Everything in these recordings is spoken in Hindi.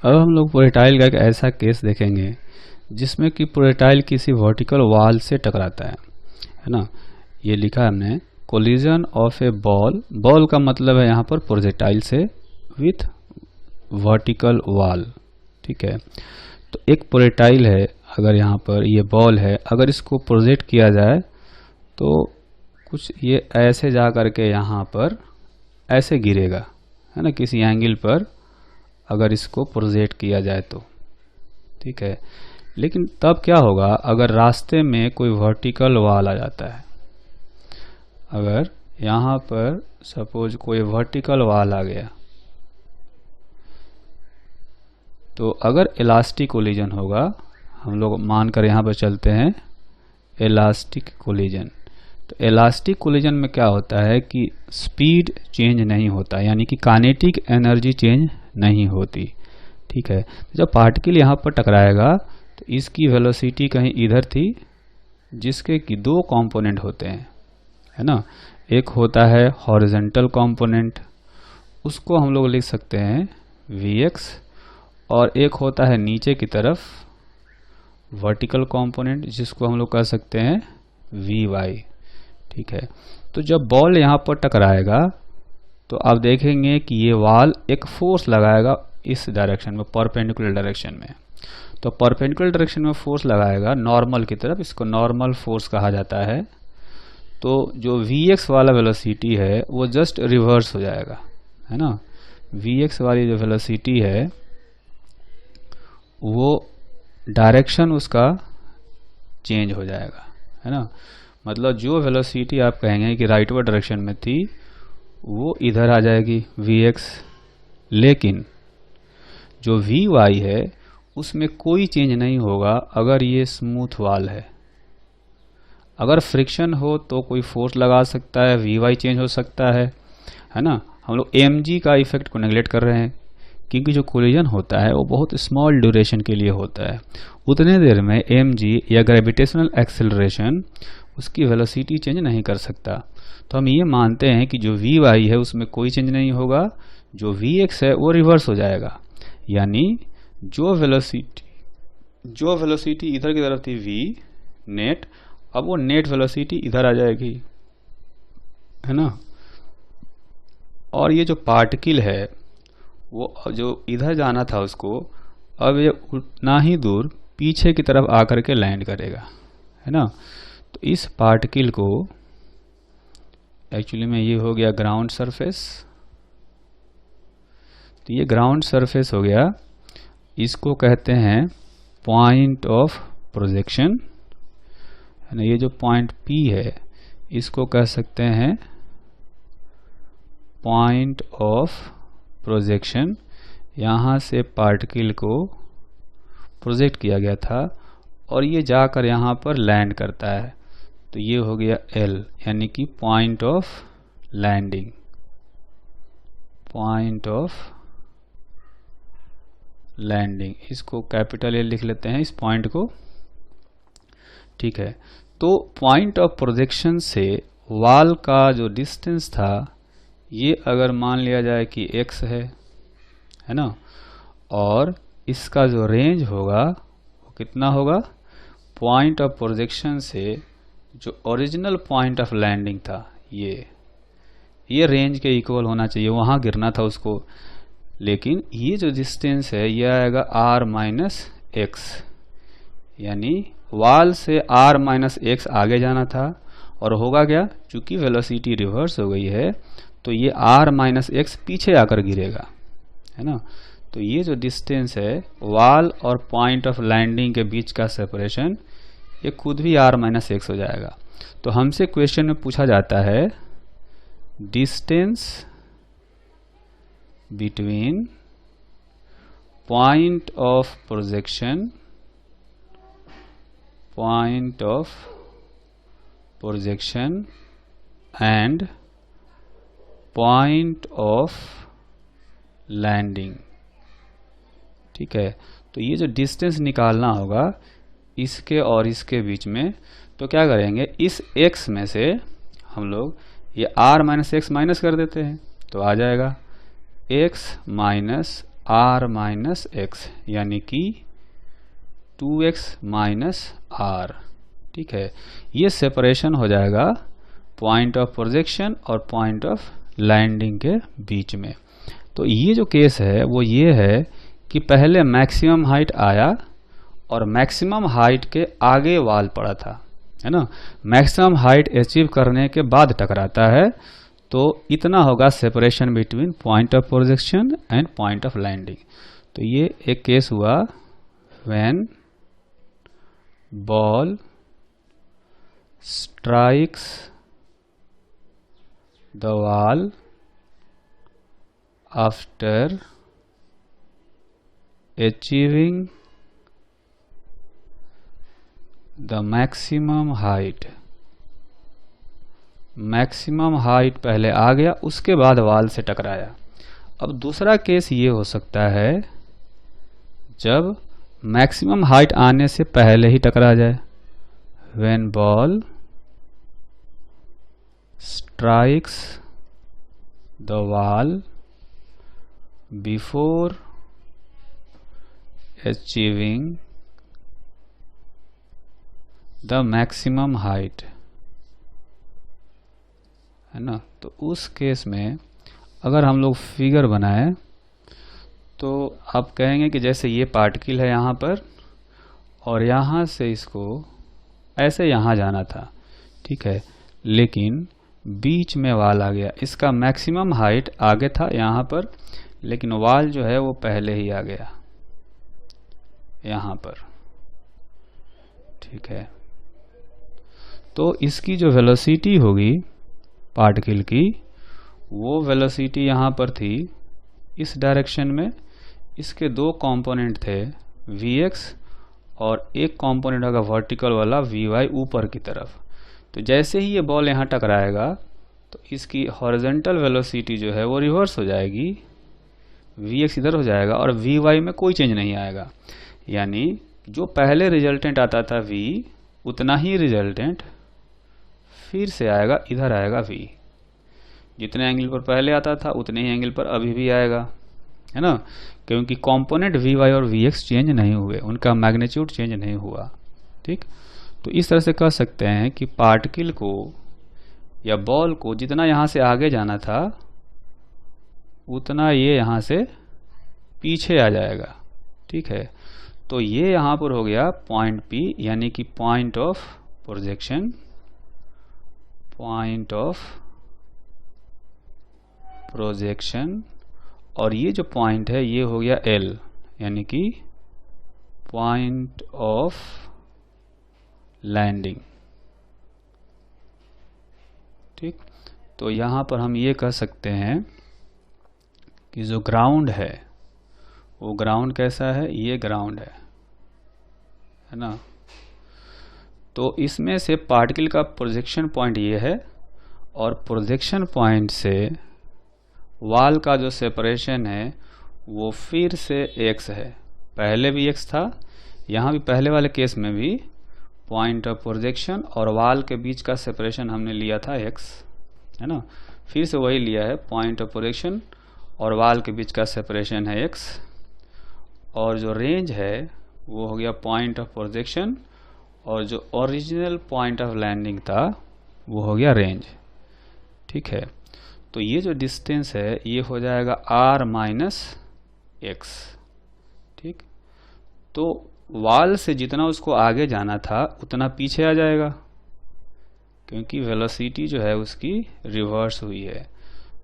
अब हम लोग प्रोजेक्टाइल का एक ऐसा केस देखेंगे जिसमें कि प्रोजेक्टाइल किसी वर्टिकल वॉल से टकराता है ना। ये लिखा है हमने collision of A ball, ball का मतलब है यहाँ पर प्रोजेक्टाइल से विथ वर्टिकल वॉल। ठीक है, तो एक प्रोजेक्टाइल है, अगर यहाँ पर ये बॉल है, अगर इसको प्रोजेक्ट किया जाए तो कुछ ये ऐसे जा करके यहाँ पर ऐसे गिरेगा, है ना, किसी एंगल पर अगर इसको प्रोजेक्ट किया जाए तो। ठीक है, लेकिन तब क्या होगा अगर रास्ते में कोई वर्टिकल वॉल आ जाता है। अगर यहाँ पर सपोज कोई वर्टिकल वॉल आ गया तो अगर इलास्टिक कोलिजन होगा, हम लोग मानकर यहाँ पर चलते हैं इलास्टिक कोलिजन, तो इलास्टिक कोलिजन में क्या होता है कि स्पीड चेंज नहीं होता, यानी कि काइनेटिक एनर्जी चेंज नहीं होती। ठीक है, जब पार्टिकल यहाँ पर टकराएगा तो इसकी वेलोसिटी कहीं इधर थी, जिसके कि दो कंपोनेंट होते हैं, है ना। एक होता है हॉरिजॉन्टल कंपोनेंट, उसको हम लोग लिख सकते हैं Vx, और एक होता है नीचे की तरफ वर्टिकल कंपोनेंट, जिसको हम लोग कह सकते हैं Vy। ठीक है, तो जब बॉल यहाँ पर टकराएगा तो आप देखेंगे कि ये वॉल एक फोर्स लगाएगा इस डायरेक्शन में, परपेंडिकुलर डायरेक्शन में। तो परपेंडिकुलर डायरेक्शन में फोर्स लगाएगा नॉर्मल की तरफ, इसको नॉर्मल फोर्स कहा जाता है। तो जो Vx वाला वेलोसिटी है वो जस्ट रिवर्स हो जाएगा, है ना। Vx वाली जो वेलोसिटी है वो डायरेक्शन उसका चेंज हो जाएगा, है ना। मतलब जो वेलोसिटी आप कहेंगे कि राइटवर्ड डायरेक्शन में थी वो इधर आ जाएगी Vx, लेकिन जो Vy है उसमें कोई चेंज नहीं होगा अगर ये स्मूथ वॉल है। अगर फ्रिक्शन हो तो कोई फोर्स लगा सकता है, Vy चेंज हो सकता है ना। हम लोग mg का इफेक्ट को नेगलेक्ट कर रहे हैं, क्योंकि जो कोलिजन होता है वो बहुत स्मॉल ड्यूरेशन के लिए होता है। उतने देर में mg या ग्रेविटेशनल एक्सेलरेशन उसकी वेलोसिटी चेंज नहीं कर सकता। तो हम ये मानते हैं कि जो Vy है उसमें कोई चेंज नहीं होगा, जो Vx है वो रिवर्स हो जाएगा, यानी जो वेलोसिटी इधर की तरफ थी V नेट, अब वो नेट वेलोसिटी इधर आ जाएगी, है ना। और ये जो पार्टिकल है वो जो इधर जाना था उसको, अब ये उतना ही दूर पीछे की तरफ आकर के लैंड करेगा, है ना। तो इस पार्टिकल को एक्चुअली में ये हो गया ग्राउंड सरफेस, तो ये ग्राउंड सरफेस हो गया, इसको कहते हैं पॉइंट ऑफ प्रोजेक्शन, है ना। ये जो पॉइंट P है इसको कह सकते हैं पॉइंट ऑफ प्रोजेक्शन। यहाँ से पार्टिकल को प्रोजेक्ट किया गया था और ये जाकर यहाँ पर लैंड करता है, तो ये हो गया L, यानी कि point of landing, point of landing. इसको कैपिटल L लिख लेते हैं इस पॉइंट को। ठीक है, तो पॉइंट ऑफ प्रोजेक्शन से वॉल का जो डिस्टेंस था ये अगर मान लिया जाए कि x है ना, और इसका जो रेंज होगा वो कितना होगा, पॉइंट ऑफ प्रोजेक्शन से जो ओरिजिनल पॉइंट ऑफ लैंडिंग था ये रेंज के इक्वल होना चाहिए, वहाँ गिरना था उसको। लेकिन ये जो डिस्टेंस है ये आएगा r माइनस एक्स, यानी वॉल से r माइनस एक्स आगे जाना था, और होगा क्या, चूंकि वेलोसिटी रिवर्स हो गई है तो ये r माइनस एक्स पीछे आकर गिरेगा, है ना। तो ये जो डिस्टेंस है वॉल और पॉइंट ऑफ लैंडिंग के बीच का सेपरेशन ये खुद भी r माइनस एक्स हो जाएगा। तो हमसे क्वेश्चन में पूछा जाता है distance between point of projection and point of landing. ठीक है, तो ये जो डिस्टेंस निकालना होगा इसके और इसके बीच में, तो क्या करेंगे, इस x में से हम लोग ये r माइनस एक्स माइनस कर देते हैं, तो आ जाएगा x minus r minus x, यानी कि 2x माइनस r। ठीक है, ये सेपरेशन हो जाएगा पॉइंट ऑफ प्रोजेक्शन और पॉइंट ऑफ लैंडिंग के बीच में। तो ये जो केस है वो ये है कि पहले मैक्सिमम हाइट आया और मैक्सिमम हाइट के आगे वाल पड़ा था, है ना। मैक्सिमम हाइट अचीव करने के बाद टकराता है, तो इतना होगा separation between point of projection and point of landing. तो ये एक केस हुआ when ball strikes the wall after achieving the maximum height। Maximum height पहले आ गया, उसके बाद वाल से टकराया। अब दूसरा केस ये हो सकता है जब मैक्सिमम हाइट आने से पहले ही टकरा जाए, when ball strikes the wall before achieving the maximum height, है ना। तो उस केस में अगर हम लोग फिगर बनाए तो आप कहेंगे कि जैसे ये पार्टिकल है यहाँ पर और यहाँ से इसको ऐसे यहाँ जाना था, ठीक है, लेकिन बीच में वाल आ गया। इसका मैक्सिमम हाइट आगे था यहाँ पर, लेकिन वाल जो है वो पहले ही आ गया यहाँ पर, ठीक है। तो इसकी जो वेलोसिटी होगी पार्टिकल की, वो वेलोसिटी यहाँ पर थी इस डायरेक्शन में। इसके दो कंपोनेंट थे vx और एक कंपोनेंट होगा वर्टिकल वाला vy ऊपर की तरफ। तो जैसे ही ये बॉल यहाँ टकराएगा तो इसकी हॉरिजॉन्टल वेलोसिटी जो है वो रिवर्स हो जाएगी, vx इधर हो जाएगा और vy में कोई चेंज नहीं आएगा। यानी जो पहले रिजल्टेंट आता था v, उतना ही रिजल्टेंट फिर से आएगा, इधर आएगा v। जितने एंगल पर पहले आता था उतने ही एंगल पर अभी भी आएगा, है ना, क्योंकि कंपोनेंट vy और vx चेंज नहीं हुए, उनका मैग्नीट्यूड चेंज नहीं हुआ। ठीक, तो इस तरह से कह सकते हैं कि पार्टिकल को या बॉल को जितना यहाँ से आगे जाना था उतना ये यहाँ से पीछे आ जाएगा। ठीक है, तो ये यहाँ पर हो गया पॉइंट P, यानी कि point of projection, point of projection. और ये जो पॉइंट है ये हो गया L, यानी कि पॉइंट ऑफ लैंडिंग। ठीक, तो यहाँ पर हम ये कह सकते हैं कि जो ग्राउंड है वो ग्राउंड कैसा है, ये ग्राउंड है ना। तो इसमें से पार्टिकल का प्रोजेक्शन पॉइंट ये है और प्रोजेक्शन पॉइंट से वाल का जो सेपरेशन है वो फिर से x है। पहले भी x था, यहाँ भी पहले वाले केस में भी पॉइंट ऑफ प्रोजेक्शन और वाल के बीच का सेपरेशन हमने लिया था x, है ना। फिर से वही लिया है, पॉइंट ऑफ प्रोजेक्शन और वाल के बीच का सेपरेशन है x, और जो रेंज है वो हो गया पॉइंट ऑफ प्रोजेक्शन, और जो ओरिजिनल पॉइंट ऑफ लैंडिंग था वो हो गया रेंज। ठीक है, तो ये जो डिस्टेंस है ये हो जाएगा r माइनस एक्स। ठीक, तो वाल से जितना उसको आगे जाना था उतना पीछे आ जाएगा, क्योंकि वेलोसिटी जो है उसकी रिवर्स हुई है।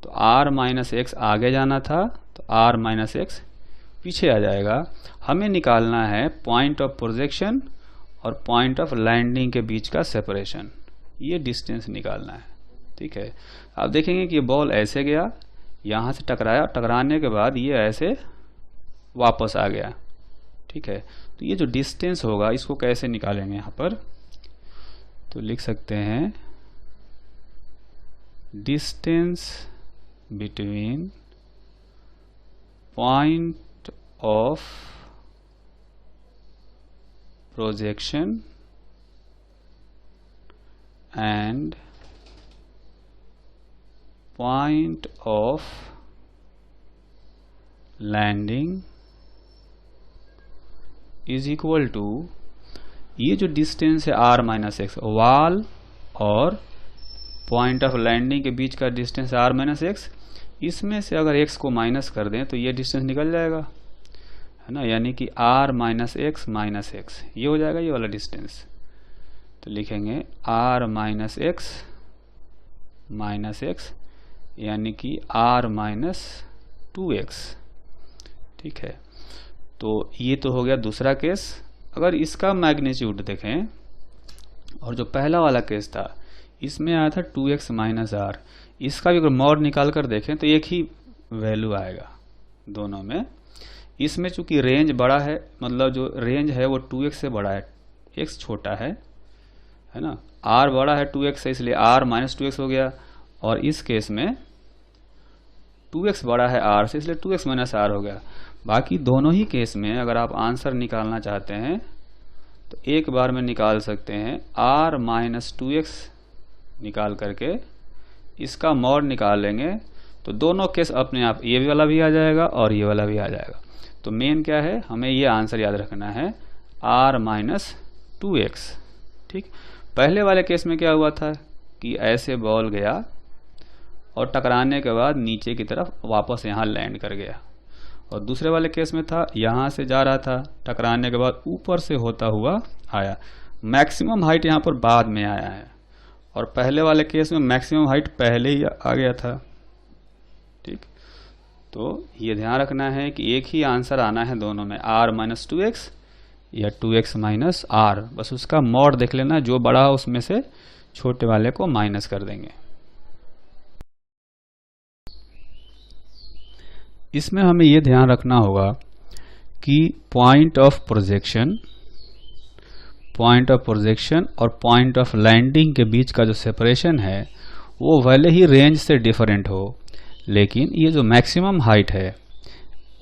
तो r माइनस एक्स आगे जाना था तो r माइनस एक्स पीछे आ जाएगा। हमें निकालना है पॉइंट ऑफ प्रोजेक्शन और पॉइंट ऑफ लैंडिंग के बीच का सेपरेशन, ये डिस्टेंस निकालना है। ठीक है, आप देखेंगे कि ये बॉल ऐसे गया, यहाँ से टकराया, टकराने के बाद ये ऐसे वापस आ गया। ठीक है, तो ये जो डिस्टेंस होगा इसको कैसे निकालेंगे यहाँ पर, तो लिख सकते हैं distance between point of projection and point of landing is equal to, ये जो डिस्टेंस है r माइनस एक्स, वॉल और पॉइंट ऑफ लैंडिंग के बीच का डिस्टेंस r माइनस एक्स, इसमें से अगर x को माइनस कर दें तो ये डिस्टेंस निकल जाएगा, है ना, यानी कि r minus x minus x, ये हो जाएगा ये वाला डिस्टेंस। तो लिखेंगे r माइनस एक्स यानी कि r माइनस 2x। ठीक है, तो ये तो हो गया दूसरा केस। अगर इसका मैग्नीट्यूड देखें और जो पहला वाला केस था इसमें आया था 2x माइनस आर, इसका भी अगर मॉड निकाल कर देखें तो एक ही वैल्यू आएगा दोनों में। इसमें चूंकि रेंज बड़ा है, मतलब जो रेंज है वो 2x से बड़ा है, x छोटा है ना, r बड़ा है 2x से, इसलिए r माइनस 2x हो गया। और इस केस में 2x बड़ा है r से, इसलिए 2x माइनस r हो गया। बाकी दोनों ही केस में अगर आप आंसर निकालना चाहते हैं तो एक बार में निकाल सकते हैं। r माइनस 2x निकाल करके इसका मॉड निकाल लेंगे तो दोनों केस अपने आप, ये वाला भी आ जाएगा और ये वाला भी आ जाएगा। तो मेन क्या है, हमें ये आंसर याद रखना है, r माइनस 2x। ठीक, पहले वाले केस में क्या हुआ था कि ऐसे बॉल गया और टकराने के बाद नीचे की तरफ वापस यहाँ लैंड कर गया, और दूसरे वाले केस में था यहाँ से जा रहा था, टकराने के बाद ऊपर से होता हुआ आया। मैक्सिमम हाइट यहाँ पर बाद में आया है, और पहले वाले केस में मैक्सिमम हाइट पहले ही आ गया था। ठीक, तो ये ध्यान रखना है कि एक ही आंसर आना है दोनों में, r माइनस 2x या 2x माइनस r, बस उसका मॉड देख लेना, जो बड़ा हो उसमें से छोटे वाले को माइनस कर देंगे। इसमें हमें ये ध्यान रखना होगा कि पॉइंट ऑफ प्रोजेक्शन और पॉइंट ऑफ लैंडिंग के बीच का जो सेपरेशन है वो भले ही रेंज से डिफरेंट हो, लेकिन ये जो मैक्सिमम हाइट है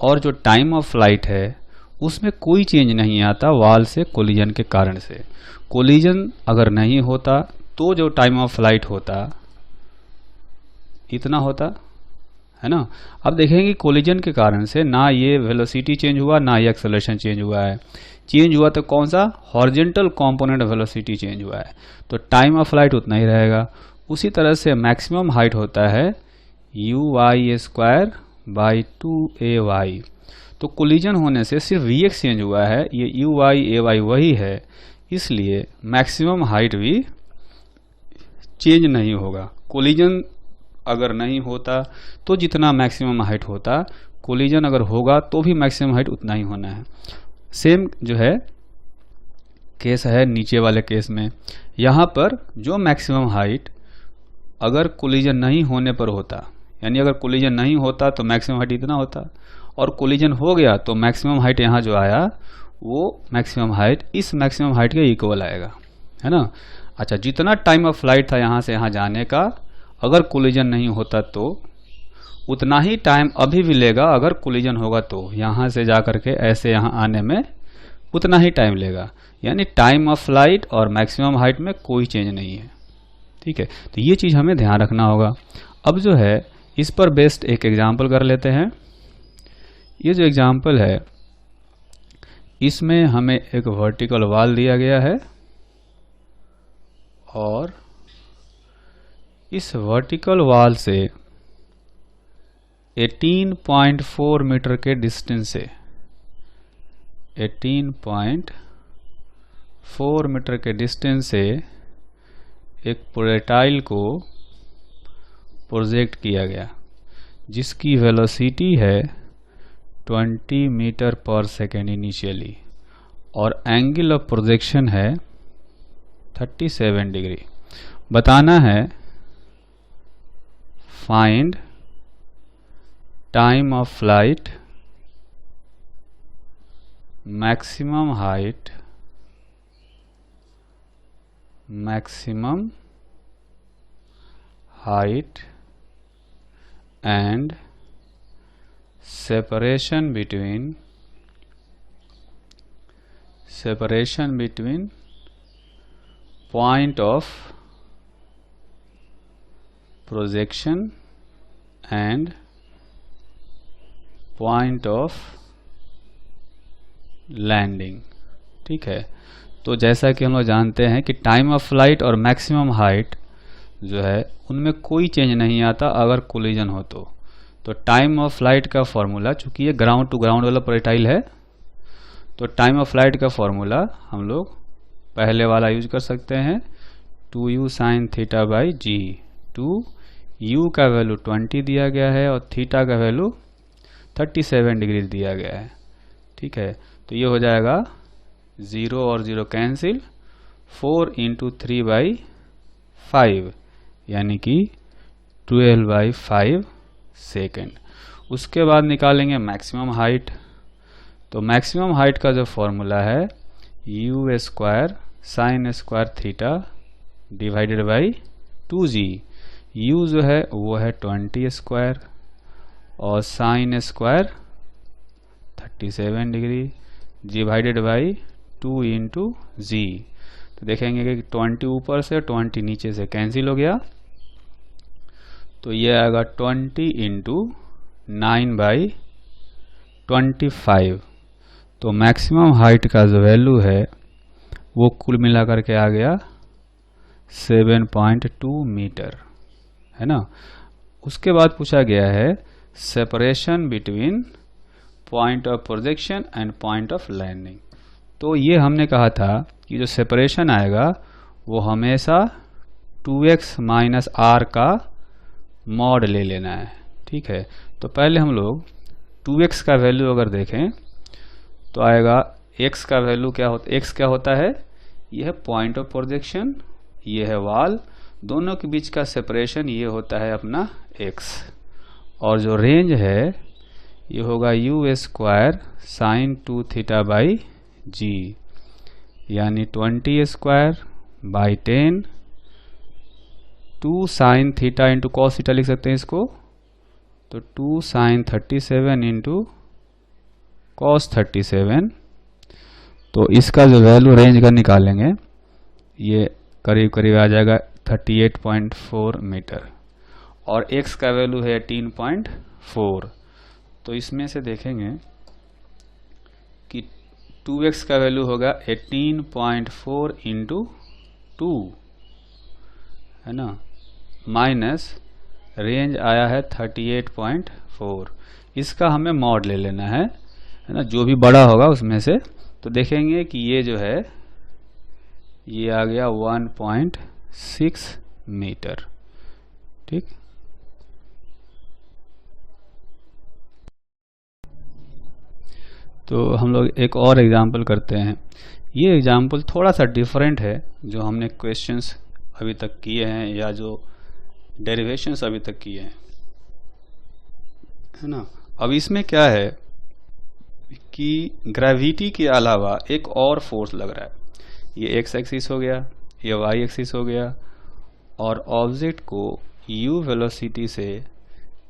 और जो टाइम ऑफ फ्लाइट है उसमें कोई चेंज नहीं आता वॉल से कोलिजन के कारण से। कोलिजन अगर नहीं होता तो जो टाइम ऑफ फ्लाइट होता इतना होता, है ना। अब देखेंगे कोलिजन के कारण से ना ये वेलोसिटी चेंज हुआ ना ये एक्सेलरेशन चेंज हुआ है। चेंज हुआ तो कौन सा, हॉरिजॉन्टल कंपोनेंट वेलोसिटी चेंज हुआ है, तो टाइम ऑफ फ्लाइट उतना ही रहेगा। उसी तरह से मैक्सिमम हाइट होता है uy स्क्वायर बाई 2ay, तो कोलिजन होने से सिर्फ vx चेंज हुआ है, ये uy वही है, इसलिए मैक्सिमम हाइट भी चेंज नहीं होगा। कोलिजन अगर नहीं होता तो जितना मैक्सिमम हाइट होता, कोलिजन अगर होगा तो भी मैक्सिमम हाइट उतना ही होना है। सेम जो है केस है नीचे वाले केस में, यहाँ पर जो मैक्सिमम हाइट अगर कोलिजन नहीं होने पर होता, यानी अगर कोलिजन नहीं होता तो मैक्सिमम हाइट इतना होता, और कोलिजन हो गया तो मैक्सिमम हाइट यहाँ जो आया वो मैक्सिमम हाइट इस मैक्सिमम हाइट के इक्वल आएगा, है ना। अच्छा, जितना टाइम ऑफ फ्लाइट था यहाँ से यहाँ जाने का, अगर कोलिजन नहीं होता तो उतना ही टाइम अभी भी लेगा, अगर कोलिजन होगा तो यहाँ से जा करके ऐसे यहाँ आने में उतना ही टाइम लेगा, यानी टाइम ऑफ फ्लाइट और मैक्सिमम हाइट में कोई चेंज नहीं है। ठीक है, तो ये चीज़ हमें ध्यान रखना होगा। अब जो है इस पर बेस्ड एक एग्जाम्पल कर लेते हैं। ये जो एग्जाम्पल है इसमें हमें एक वर्टिकल वॉल दिया गया है, और इस वर्टिकल वॉल से 18.4 मीटर के डिस्टेंस से 18.4 मीटर के डिस्टेंस से एक प्रोजेक्टाइल को प्रोजेक्ट किया गया, जिसकी वेलोसिटी है 20 मीटर पर सेकेंड इनिशियली, और एंगल ऑफ प्रोजेक्शन है 37 डिग्री। बताना है find time of flight, maximum height, and separation between point of projection and point of landing. ठीक है, तो जैसा कि हम लोग जानते हैं कि टाइम ऑफ फ्लाइट और मैक्सिमम हाइट जो है उनमें कोई चेंज नहीं आता अगर कोलिजन हो तो टाइम ऑफ फ्लाइट का फॉर्मूला, चूंकि ये ग्राउंड टू ग्राउंड वाला प्रोजेक्टाइल है, तो टाइम ऑफ फ्लाइट का फॉर्मूला हम लोग पहले वाला यूज कर सकते हैं, 2u sin theta by ji. 2u का वैल्यू 20 दिया गया है और थीटा का वैल्यू 37 डिग्री दिया गया है। ठीक है, तो ये हो जाएगा 0 और 0 कैंसिल, 4 इंटू 3/5 यानी कि 12/5 सेकेंड। उसके बाद निकालेंगे मैक्सिमम हाइट। तो मैक्सिमम हाइट का जो फॉर्मूला है u square sine square theta divided by 2g। u जो है वो है 20 स्क्वायर और sine square 37 degree divided by 2 into g. तो देखेंगे कि 20 ऊपर से 20 नीचे से कैंसिल हो गया, तो ये आएगा 20 इंटू 9/25। तो मैक्सिमम हाइट का जो वैल्यू है वो कुल मिलाकर के आ गया 7.2 मीटर, है ना। उसके बाद पूछा गया है separation between point of projection and point of landing. तो ये हमने कहा था कि जो सेपरेशन आएगा वो हमेशा 2x माइनस r का मॉड ले लेना है। ठीक है, तो पहले हम लोग 2x का वैल्यू अगर देखें तो आएगा x का वैल्यू क्या होता है, x क्या होता है, ये है पॉइंट ऑफ प्रोजेक्शन, ये है वाल, दोनों के बीच का सेपरेशन ये होता है अपना x। और जो रेंज है ये होगा u square sine 2 theta by g, यानी 20 square by 10, 2 sine theta into cos theta लिख सकते हैं इसको, तो 2 साइन 37 इंटू कॉस 37। तो इसका जो वैल्यू रेंज का निकालेंगे ये करीब करीब आ जाएगा 38.4 मीटर और x का वैल्यू है 18.4। तो इसमें से देखेंगे कि 2x का वैल्यू होगा 18.4 इंटू 2, है ना, माइनस रेंज आया है 38.4। इसका हमें मॉड ले लेना है ना, जो भी बड़ा होगा उसमें से। तो देखेंगे कि ये जो है ये आ गया 1.6 मीटर। ठीक, तो हम लोग एक और एग्जाम्पल करते हैं। ये एग्जाम्पल थोड़ा सा डिफरेंट है जो हमने क्वेश्चंस अभी तक किए हैं या जो डेरिवेशंस अभी तक किए हैं, है ना। अब इसमें क्या है कि ग्रेविटी के अलावा एक और फोर्स लग रहा है। ये एक्स एक्सिस हो गया, ये वाई एक्सिस हो गया और ऑब्जेक्ट को u वेलोसिटी से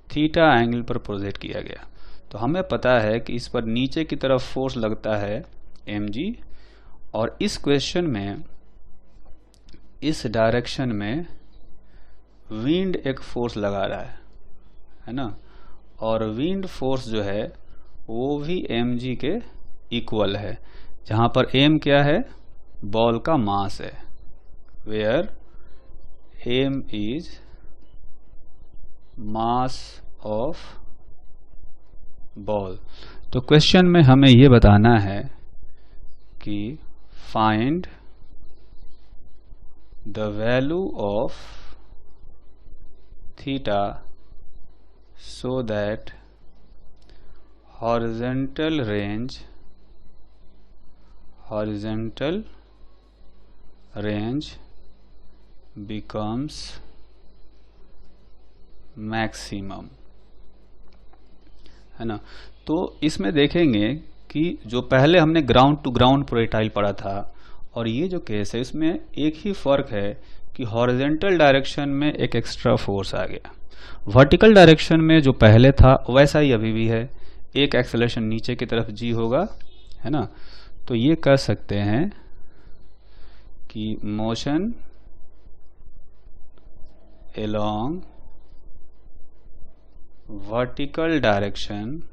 थीटा एंगल पर प्रोजेक्ट किया गया। तो हमें पता है कि इस पर नीचे की तरफ फोर्स लगता है mg और इस क्वेश्चन में इस डायरेक्शन में विंड एक फोर्स लगा रहा है ना, और विंड फोर्स जो है वो भी mg के इक्वल है, जहाँ पर m क्या है, बॉल का मास है, where m is mass of ball. तो क्वेश्चन में हमें ये बताना है कि find the value of theta so that horizontal range becomes maximum, है ना। तो इसमें देखेंगे कि जो पहले हमने ग्राउंड टू ग्राउंड प्रोजेक्टाइल पढ़ा था और ये जो केस है इसमें एक ही फर्क है कि हॉरिजॉन्टल डायरेक्शन में एक एक्स्ट्रा फोर्स आ गया, वर्टिकल डायरेक्शन में जो पहले था वैसा ही अभी भी है, एक एक्सेलरेशन नीचे की तरफ g होगा, है ना। तो ये कह सकते हैं कि motion along vertical direction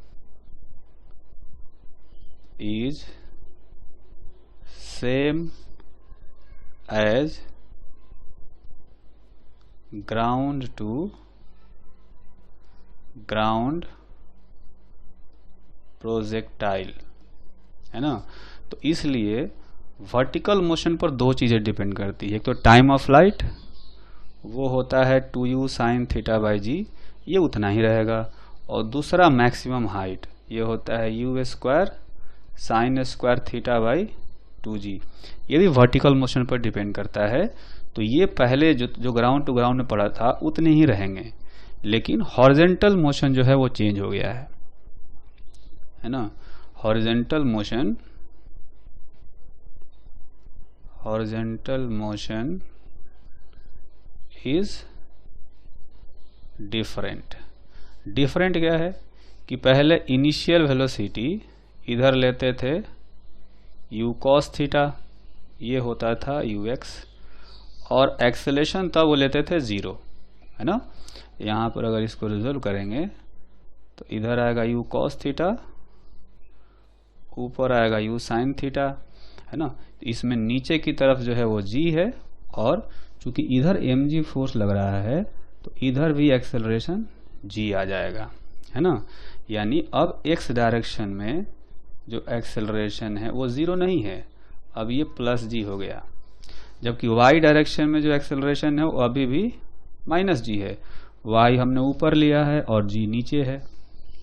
is same as ground to ground projectile, है ना। तो इसलिए वर्टिकल मोशन पर दो चीज़ें डिपेंड करती है, एक तो टाइम ऑफ फ्लाइट, वो होता है 2u sin थीटा बाई जी, ये उतना ही रहेगा, और दूसरा मैक्सिमम हाइट, ये होता है u square sine square theta by 2g, ये भी वर्टिकल मोशन पर डिपेंड करता है। तो ये पहले जो ग्राउंड टू ग्राउंड में पड़ा था उतने ही रहेंगे, लेकिन हॉरिजेंटल मोशन जो है वो चेंज हो गया है ना। हॉरिजेंटल मोशन इज डिफरेंट क्या है कि पहले इनिशियल वेलोसिटी इधर लेते थे u cos थीटा, ये होता था ux, और एक्सेलेरेशन तब वो लेते थे 0, है ना। यहाँ पर अगर इसको रिजोल्व करेंगे तो इधर आएगा u cos थीटा, ऊपर आएगा u sin थीटा, है ना। इसमें नीचे की तरफ जो है वो g है, और चूंकि इधर mg फोर्स लग रहा है तो इधर भी एक्सेलरेशन g आ जाएगा, है ना। यानी अब x डायरेक्शन में जो एक्सेलरेशन है वो 0 नहीं है, अब ये प्लस g हो गया, जबकि y डायरेक्शन में जो एक्सेलरेशन है वो अभी भी माइनस g है, y हमने ऊपर लिया है और g नीचे है,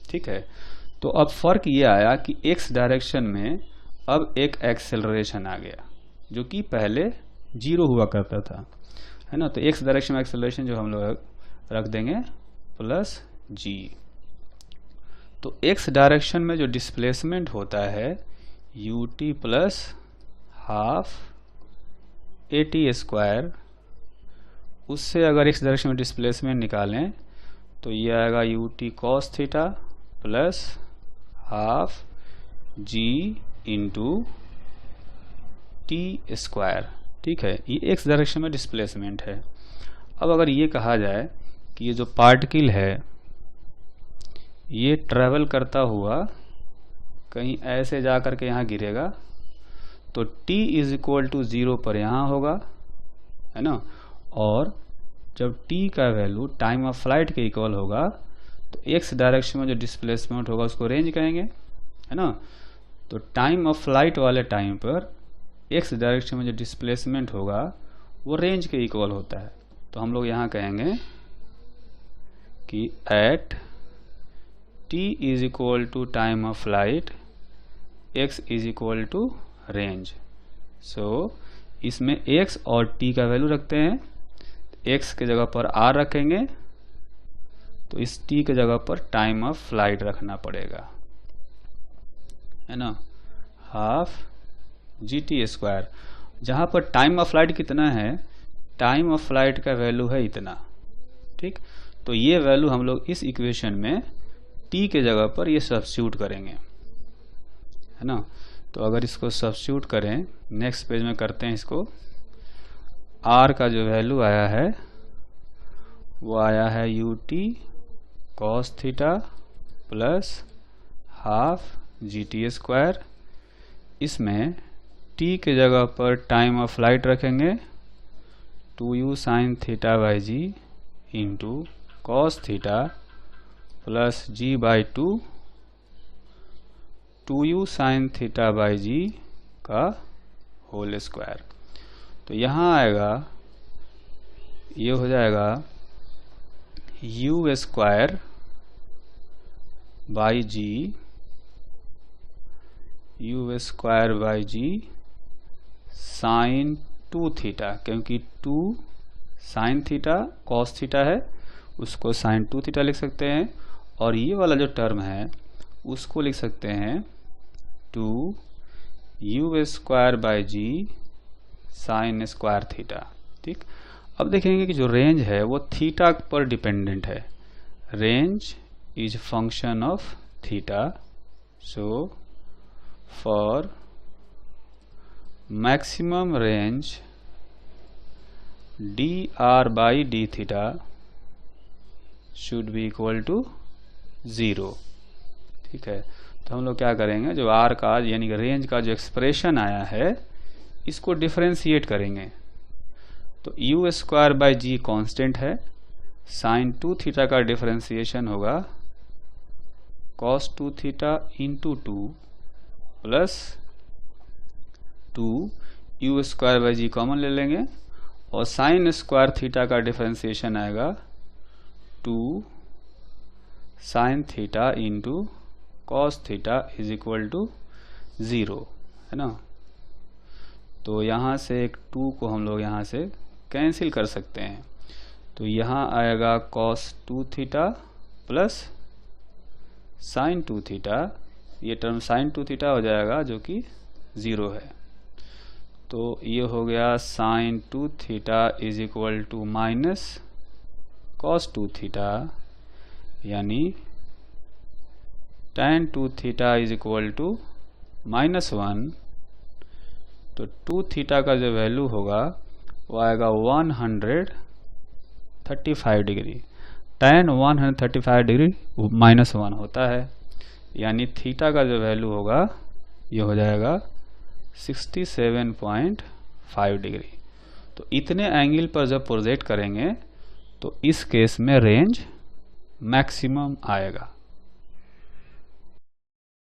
ठीक है। तो अब फर्क ये आया कि x डायरेक्शन में अब एक एक्सेलरेशन आ गया जो कि पहले 0 हुआ करता था, है ना। तो x डायरेक्शन में एक्सेलरेशन जो हम लोग रख देंगे प्लस g। तो x डायरेक्शन में जो डिस्प्लेसमेंट होता है ut plus half at square, उससे अगर x डायरेक्शन में डिस्प्लेसमेंट निकालें तो ये आएगा ut cos theta plus half g into T square, ठीक है। ये x डायरेक्शन में डिस्प्लेसमेंट है। अब अगर ये कहा जाए कि ये जो पार्टिकल है ये ट्रेवल करता हुआ कहीं ऐसे जा कर के यहाँ गिरेगा, तो t इज इक्वल टू 0 पर यहाँ होगा, है ना। और जब t का वैल्यू टाइम ऑफ फ्लाइट के इक्वल होगा तो x डायरेक्शन में जो डिस्प्लेसमेंट होगा उसको रेंज कहेंगे, है ना। तो टाइम ऑफ फ्लाइट वाले टाइम पर x डायरेक्शन में जो डिस्प्लेसमेंट होगा वो रेंज के इक्वल होता है। तो हम लोग यहाँ कहेंगे कि at t is equal to time of flight x is equal to range. So इसमें x और t का वैल्यू रखते हैं, x के जगह पर r रखेंगे तो इस t के जगह पर टाइम ऑफ फ्लाइट रखना पड़ेगा, है ना, हाफ gt स्क्वायर। जहाँ पर टाइम ऑफ फ्लाइट कितना है, टाइम ऑफ फ्लाइट का वैल्यू है इतना, ठीक। तो ये वैल्यू हम लोग इस इक्वेशन में t के जगह पर ये सब्स्टिट्यूट करेंगे, है ना। तो अगर इसको सब्स्टिट्यूट करें, नेक्स्ट पेज में करते हैं इसको, r का जो वैल्यू आया है वो आया है ut cos theta plus half gt square. इसमें t के जगह पर टाइम ऑफ फ्लाइट रखेंगे 2u sin theta by g into cos theta plus g by 2u sin theta by g का होल स्क्वायर। तो यहाँ आएगा, ये हो जाएगा u square by g, u square by g sine 2 theta, क्योंकि 2 साइन थीटा कॉस थीटा है उसको साइन 2 थीटा लिख सकते हैं, और ये वाला जो टर्म है उसको लिख सकते हैं 2u square by g sine square theta, ठीक। अब देखेंगे कि जो रेंज है वो थीटा पर डिपेंडेंट है, range is function of theta. So for maximum range dr by d theta should be equal to 0, ठीक है। तो हम लोग क्या करेंगे, जो आर का यानी कि रेंज का जो एक्सप्रेशन आया है इसको डिफरेंशिएट करेंगे। तो u square by g constant है, साइन 2 थीटा का डिफरेंशिएशन होगा cos 2 theta into 2 plus 2 u square by g common ले लेंगे और साइन स्क्वायर थीटा का डिफरेंशिएशन आएगा 2 sine theta into cos theta is equal to 0, है ना। तो यहाँ से एक 2 को हम लोग यहाँ से कैंसिल कर सकते हैं। तो यहाँ आएगा cos 2 theta plus sign 2 theta, ये टर्म साइन 2 थीटा हो जाएगा जो कि 0 है। तो ये हो गया sine 2 theta is equal to minus cos 2 theta, यानी tan 2 theta is equal to -1। तो 2 थीटा का जो वैल्यू होगा वो आएगा 135 डिग्री। tan 135 डिग्री -1 होता है, यानी थीटा का जो वैल्यू होगा ये हो जाएगा 67.5 डिग्री। तो इतने एंगल पर जब प्रोजेक्ट करेंगे तो इस केस में रेंज मैक्सिमम आएगा।